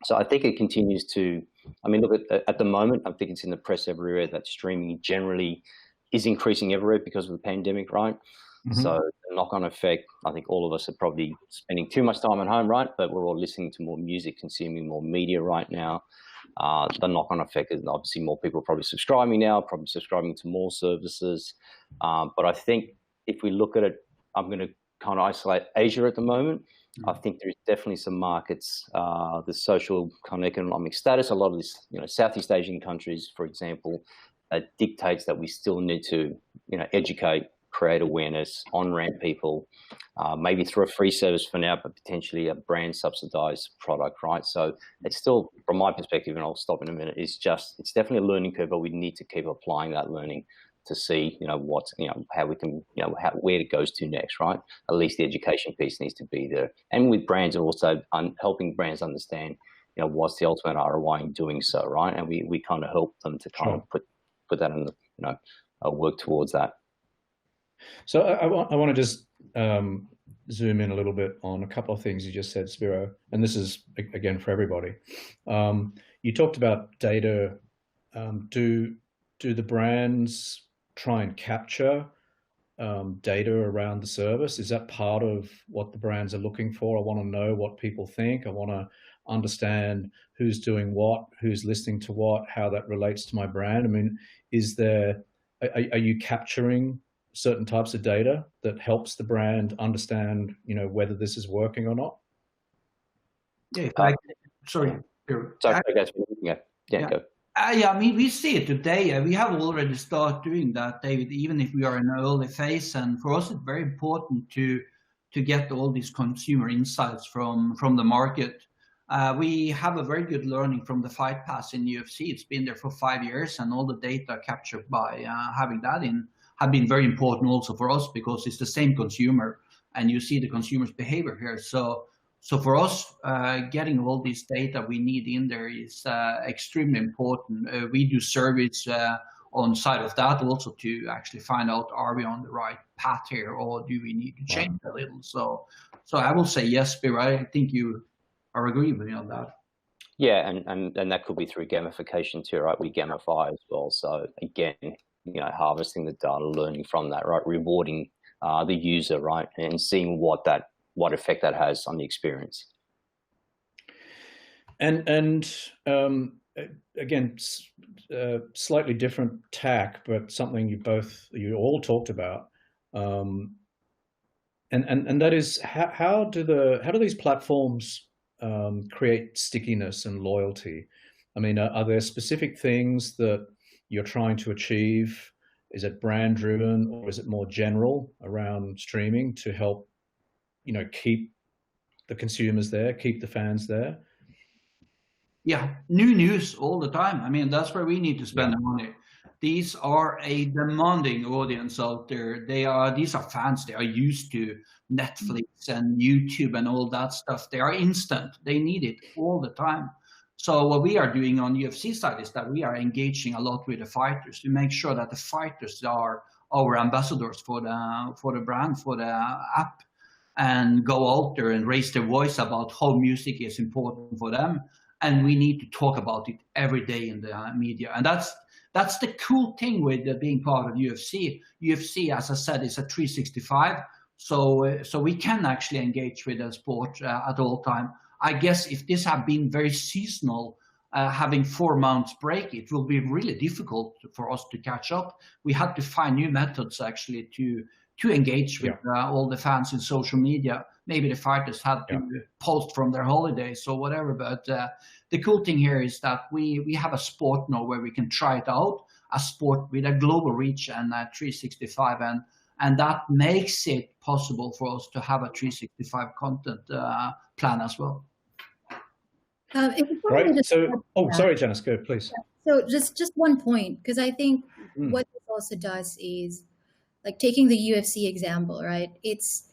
Speaker 5: So I think it continues to, I mean, look, at the moment, I think it's in the press everywhere that streaming generally is increasing everywhere because of the pandemic, right? Mm-hmm. So the knock-on effect, I think all of us are probably spending too much time at home, right? But we're all listening to more music, consuming more media right now. The knock-on effect is obviously more people are probably subscribing now, probably subscribing to more services. But I think if we look at it, I'm going to kind of isolate Asia at the moment. Mm-hmm. I think there's definitely some markets, the social kind of economic status, a lot of this, Southeast Asian countries, for example, dictates that we still need to, educate, create awareness, on-ramp people, maybe through a free service for now, but potentially a brand subsidized product, right? So it's still, from my perspective, and I'll stop in a minute, it's definitely a learning curve, but we need to keep applying that learning to see, how we can, where it goes to next, right? At least the education piece needs to be there. And with brands, also helping brands understand, what's the ultimate ROI in doing so, right? And we kind of help them to kind of put that in the, work towards that.
Speaker 1: So I want to just zoom in a little bit on a couple of things you just said, Spiro, and this is, again, for everybody. You talked about data. Do the brands try and capture data around the service? Is that part of what the brands are looking for? I want to know what people think. I want to understand who's doing what, who's listening to what, how that relates to my brand. I mean, are you capturing certain types of data that helps the brand understand, whether this is working or not?
Speaker 2: Yeah, sorry.
Speaker 5: Yeah, go.
Speaker 2: I mean, we see it today. We have already started doing that, David, even if we are in an early phase. And for us, it's very important to get all these consumer insights from the market. We have a very good learning from the Fight Pass in UFC. It's been there for 5 years, and all the data captured by having that in have been very important also for us, because it's the same consumer, and you see the consumer's behavior here. So for us, getting all this data we need in there is extremely important. We do surveys on side of that also to actually find out, are we on the right path here, or do we need to change a little? So I will say yes, Spiro. I think you are agreeing with me on that.
Speaker 5: Yeah, and that could be through gamification too, right? We gamify as well. So again, harvesting the data, learning from that, right? Rewarding the user, right? And seeing what effect that has on the experience. And
Speaker 1: again, slightly different tack, but something you all talked about, and that is how do these platforms create stickiness and loyalty? I mean, are there specific things that you're trying to achieve? Is it brand driven, or is it more general around streaming to help, keep the consumers there, keep the fans there?
Speaker 2: Yeah, new news all the time. I mean, that's where we need to spend the money. These are a demanding audience out there. These are fans. They are used to Netflix and YouTube and all that stuff. They are instant. They need it all the time. So what we are doing on UFC side is that we are engaging a lot with the fighters to make sure that the fighters are our ambassadors for the brand, for the app, and go out there and raise their voice about how music is important for them. And we need to talk about it every day in the media. And that's the cool thing with being part of UFC. UFC, as I said, is a 365. So we can actually engage with the sport at all time. I guess if this had been very seasonal, having 4 months break, it will be really difficult for us to catch up. We had to find new methods actually to engage with all the fans in social media. Maybe the fighters had to post from their holidays or whatever. But the cool thing here is that we have a sport now where we can try it out, a sport with a global reach and a 365. And that makes it possible for us to have a 365 content plan as well.
Speaker 1: Right. So, sorry, Janice, go please.
Speaker 4: So just one point, because I think what this also does is, like, taking the UFC example, right? It's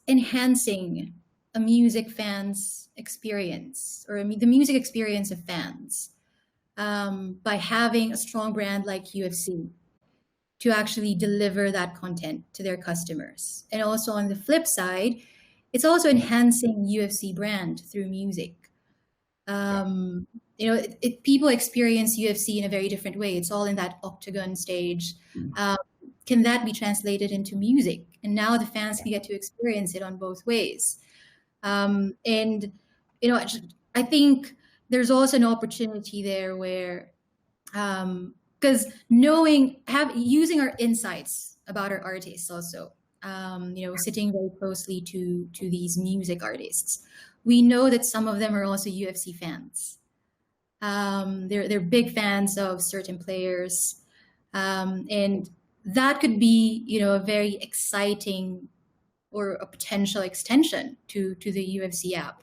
Speaker 4: enhancing a music fan's experience, or the music experience of fans, by having a strong brand like UFC to actually deliver that content to their customers. And also on the flip side, it's also enhancing UFC brand through music. People experience UFC in a very different way. It's all in that octagon stage. Can that be translated into music? And now the fans can get to experience it on both ways. I think there's also an opportunity there where, because using our insights about our artists also, sitting very closely to these music artists, we know that some of them are also UFC fans. They're big fans of certain players, and that could be, a very exciting or a potential extension to the UFC app.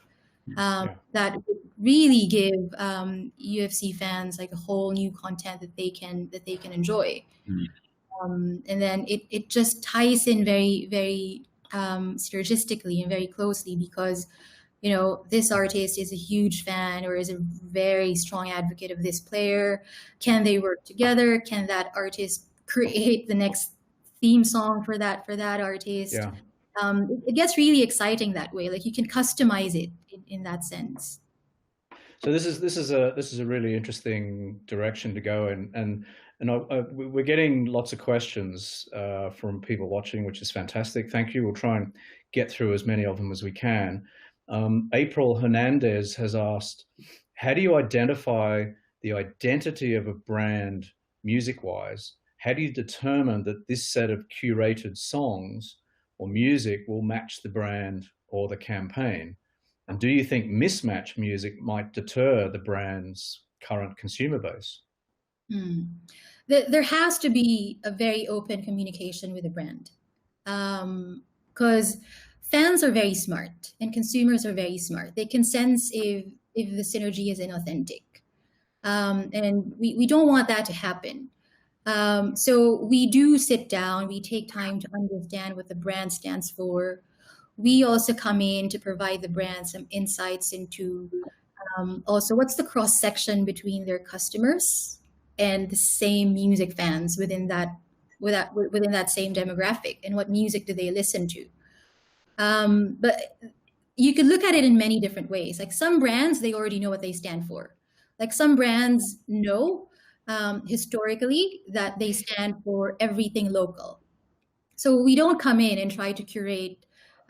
Speaker 4: That would really give UFC fans like a whole new content that they can enjoy. And then it just ties in very, very synergistically and very closely, because this artist is a huge fan or is a very strong advocate of this player. Can they work together? Can that artist create the next theme song for that artist?
Speaker 1: Yeah.
Speaker 4: It gets really exciting that way. Like you can customize it in that sense.
Speaker 1: So this is a really interesting direction to go in, and we're getting lots of questions from people watching, which is fantastic. Thank you. We'll try and get through as many of them as we can. April Hernandez has asked, how do you identify the identity of a brand music-wise? How do you determine that this set of curated songs or music will match the brand or the campaign? And do you think mismatched music might deter the brand's current consumer base?
Speaker 4: There has to be a very open communication with the brand, because fans are very smart and consumers are very smart. They can sense if the synergy is inauthentic, and we don't want that to happen. So we do sit down, we take time to understand what the brand stands for. We also come in to provide the brand some insights into also what's the cross section between their customers and the same music fans within that same demographic, and what music do they listen to. But you could look at it in many different ways. Like some brands, they already know what they stand for. Like some brands know historically that they stand for everything local. So we don't come in and try to curate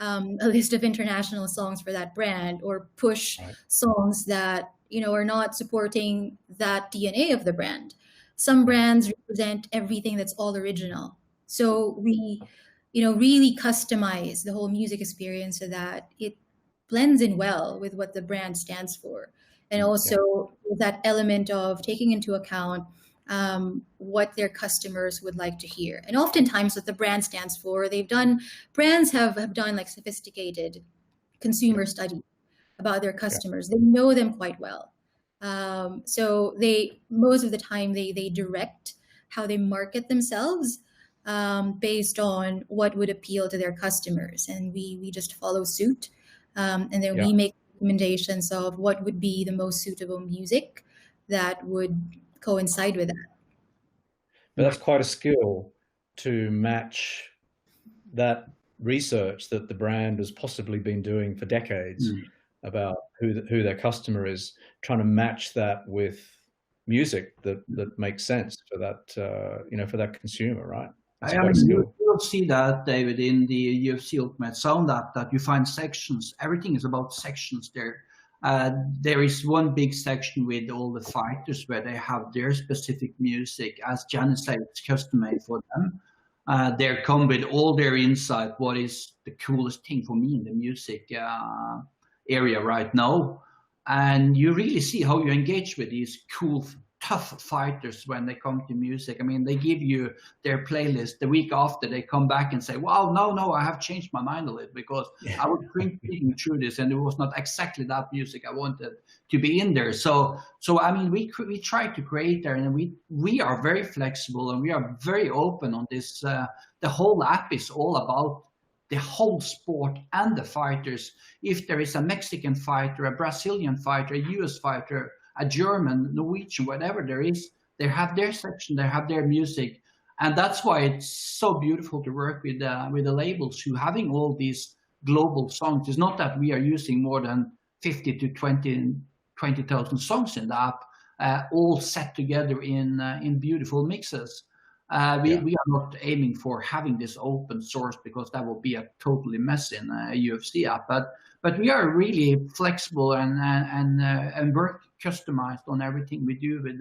Speaker 4: a list of international songs for that brand, or push songs that are not supporting that DNA of the brand. Some brands represent everything that's all original. So we really customize the whole music experience so that it blends in well with what the brand stands for. And also that element of taking into account what their customers would like to hear. And oftentimes what the brand stands for, brands have done like sophisticated consumer study about their customers. They know them quite well. So most of the time they direct how they market themselves based on what would appeal to their customers. And we just follow suit. And then we make recommendations of what would be the most suitable music that would coincide with that.
Speaker 1: But that's quite a skill to match that research that the brand has possibly been doing for decades about who their customer is, trying to match that with music that makes sense for that for that consumer, right?
Speaker 2: You'll see that, David, in the UFC Ultimate Sound app, that you find sections. Everything is about sections there. There is one big section with all the fighters where they have their specific music, as Janice said, it's custom made for them. They come with all their insight. What is the coolest thing for me in the music area right now? And you really see how you engage with these cool, tough fighters when they come to music. I mean, they give you their playlist the week after. They come back and say, wow, no, I have changed my mind a little, because I was thinking through this and it was not exactly that music I wanted to be in there. So I mean, we try to create there, and we are very flexible and we are very open on this. The whole app is all about the whole sport and the fighters. If there is a Mexican fighter, a Brazilian fighter, a US fighter, a German, Norwegian, whatever there is, they have their section, they have their music. And that's why it's so beautiful to work with the labels who having all these global songs. It's not that we are using more than 50 to 20,000 songs in the app, all set together in beautiful mixes. We are not aiming for having this open source, because that will be a totally mess in a UFC app. But we are really flexible and work customized on everything we do with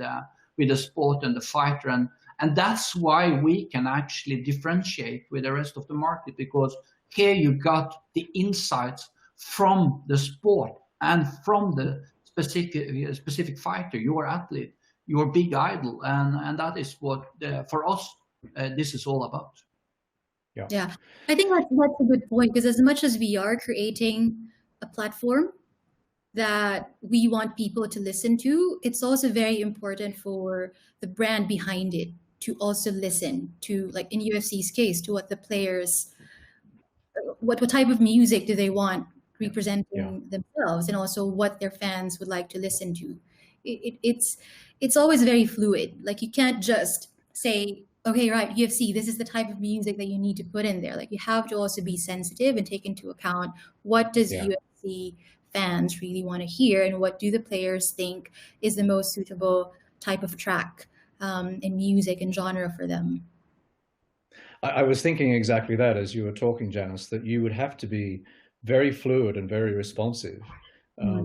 Speaker 2: the sport and the fighter, and that's why we can actually differentiate with the rest of the market, because here you got the insights from the sport and from the specific fighter, your athlete, your big idol, and that is what for us this is all about.
Speaker 4: Yeah, I think that's a good point, because as much as we are creating a platform that we want people to listen to, it's also very important for the brand behind it to also listen to, like in UFC's case, to what the players, what type of music do they want representing themselves and also what their fans would like to listen to. It's always very fluid. Like you can't just say, okay, right, UFC, this is the type of music that you need to put in there. Like you have to also be sensitive and take into account what does UFC fans really want to hear and what do the players think is the most suitable type of track and music and genre for them.
Speaker 1: I was thinking exactly that as you were talking, Janice, that you would have to be very fluid and very responsive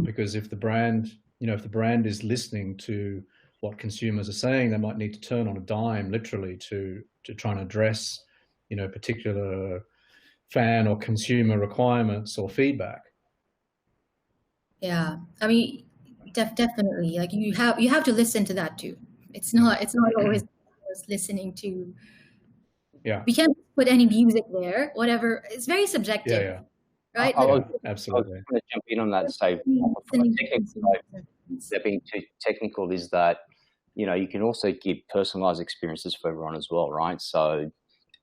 Speaker 1: because if the brand, if the brand is listening to what consumers are saying, they might need to turn on a dime, literally, to try and address, particular fan or consumer requirements or feedback.
Speaker 4: Yeah, I mean, definitely. Like you have to listen to that too. It's not always listening to.
Speaker 1: Yeah.
Speaker 4: We can't put any music there. Whatever. It's very subjective.
Speaker 1: Yeah.
Speaker 4: Right.
Speaker 1: Absolutely.
Speaker 5: I was going to jump in on that. So, stepping too technical is that you can also give personalized experiences for everyone as well, right? So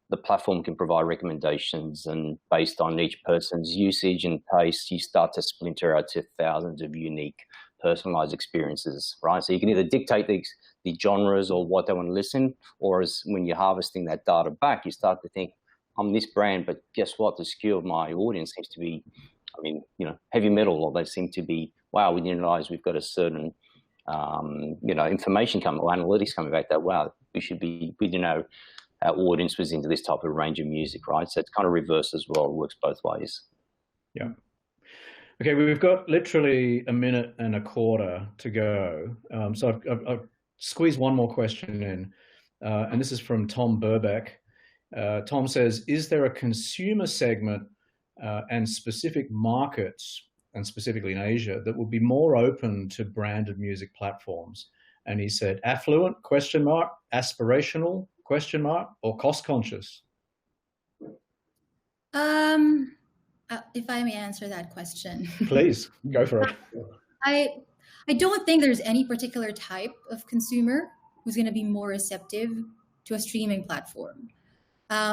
Speaker 5: the platform can provide recommendations, and based on each person's usage and taste, you start to splinter out to thousands of unique personalized experiences, right? So you can either dictate the genres or what they want to listen, or as when you're harvesting that data back, you start to think, I'm this brand, but guess what? The skew of my audience seems to be, heavy metal, or they seem to be, wow, we didn't realize we've got a certain, information coming, or analytics coming back that, wow, we didn't know our audience was into this type of range of music, right? So it's kind of reverse as well. It works both ways.
Speaker 1: Yeah. Okay, we've got literally a minute and a quarter to go. So I've squeezed one more question in, and this is from Tom Burbeck. Tom says, is there a consumer segment and specific markets, and specifically in Asia, that will be more open to branded music platforms? And he said, affluent, ? Aspirational, ? Or cost conscious?
Speaker 4: If I may answer that question.
Speaker 1: Please, go for it.
Speaker 4: I don't think there's any particular type of consumer who's going to be more receptive to a streaming platform.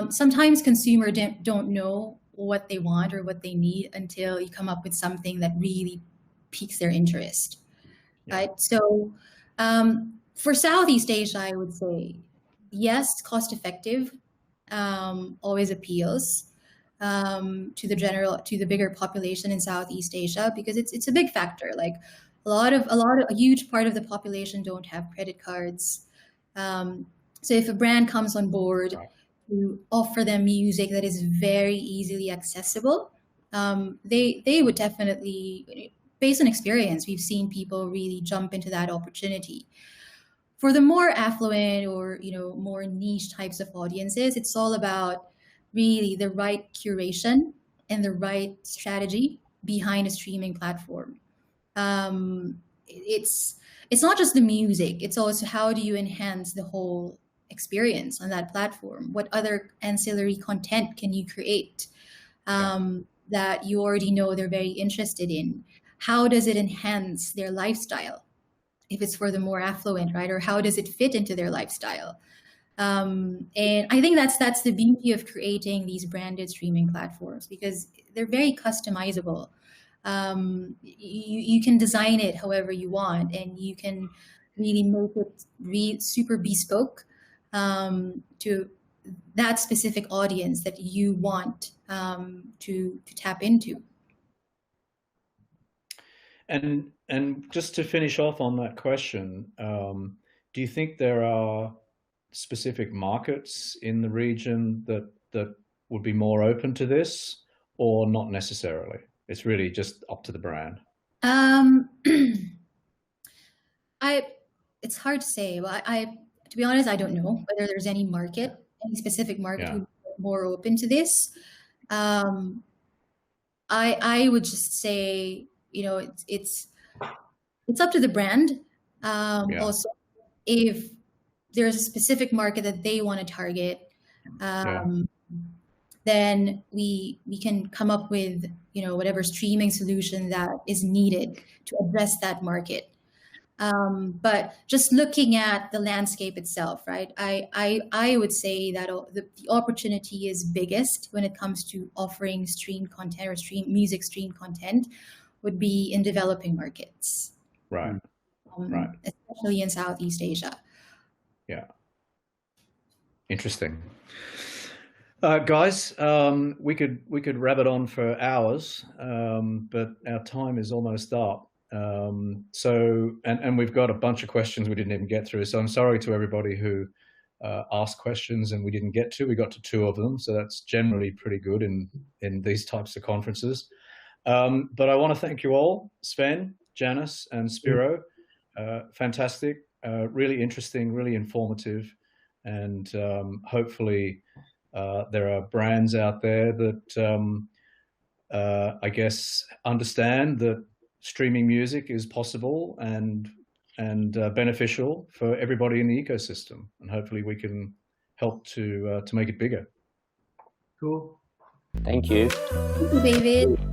Speaker 4: Sometimes consumers don't know what they want or what they need until you come up with something that really piques their interest, right? So for Southeast Asia, I would say, yes, cost effective always appeals to the bigger population in Southeast Asia, because it's a big factor. Like a huge part of the population don't have credit cards. So if a brand comes on board to offer them music that is very easily accessible, they would definitely, based on experience, we've seen people really jump into that opportunity. For the more affluent or more niche types of audiences, it's all about really the right curation and the right strategy behind a streaming platform. It's not just the music, it's also how do you enhance the whole experience on that platform? What other ancillary content can you create that you already know they're very interested in? How does it enhance their lifestyle if it's for the more affluent, right? Or how does it fit into their lifestyle? And I think that's the beauty of creating these branded streaming platforms, because they're very customizable. You can design it however you want, and you can really make it super bespoke to that specific audience that you want to tap into.
Speaker 1: And just to finish off on that question, do you think there are specific markets in the region that would be more open to this, or not necessarily? It's really just up to the brand.
Speaker 4: It's hard to say. Well, to be honest, I don't know whether there's any specific market who would be more open to this. I would just say, it's up to the brand. Also, if there's a specific market that they want to target, then we can come up with whatever streaming solution that is needed to address that market. But just looking at the landscape itself, right? I would say that the opportunity is biggest when it comes to offering stream content or music stream content would be in developing markets.
Speaker 1: Right. Right.
Speaker 4: Especially in Southeast Asia.
Speaker 1: Yeah. Interesting. Guys, we could rabbit on for hours, but our time is almost up. So we've got a bunch of questions we didn't even get through. So I'm sorry to everybody who asked questions and we didn't get to. We got to 2 of them, so that's generally pretty good in these types of conferences. But I want to thank you all, Sven, Janice, and Spiro. Fantastic, really interesting, really informative, and hopefully there are brands out there that I guess understand that streaming music is possible and beneficial for everybody in the ecosystem, and hopefully we can help to make it bigger.
Speaker 2: Cool.
Speaker 5: Thank you.
Speaker 4: Thank you, David.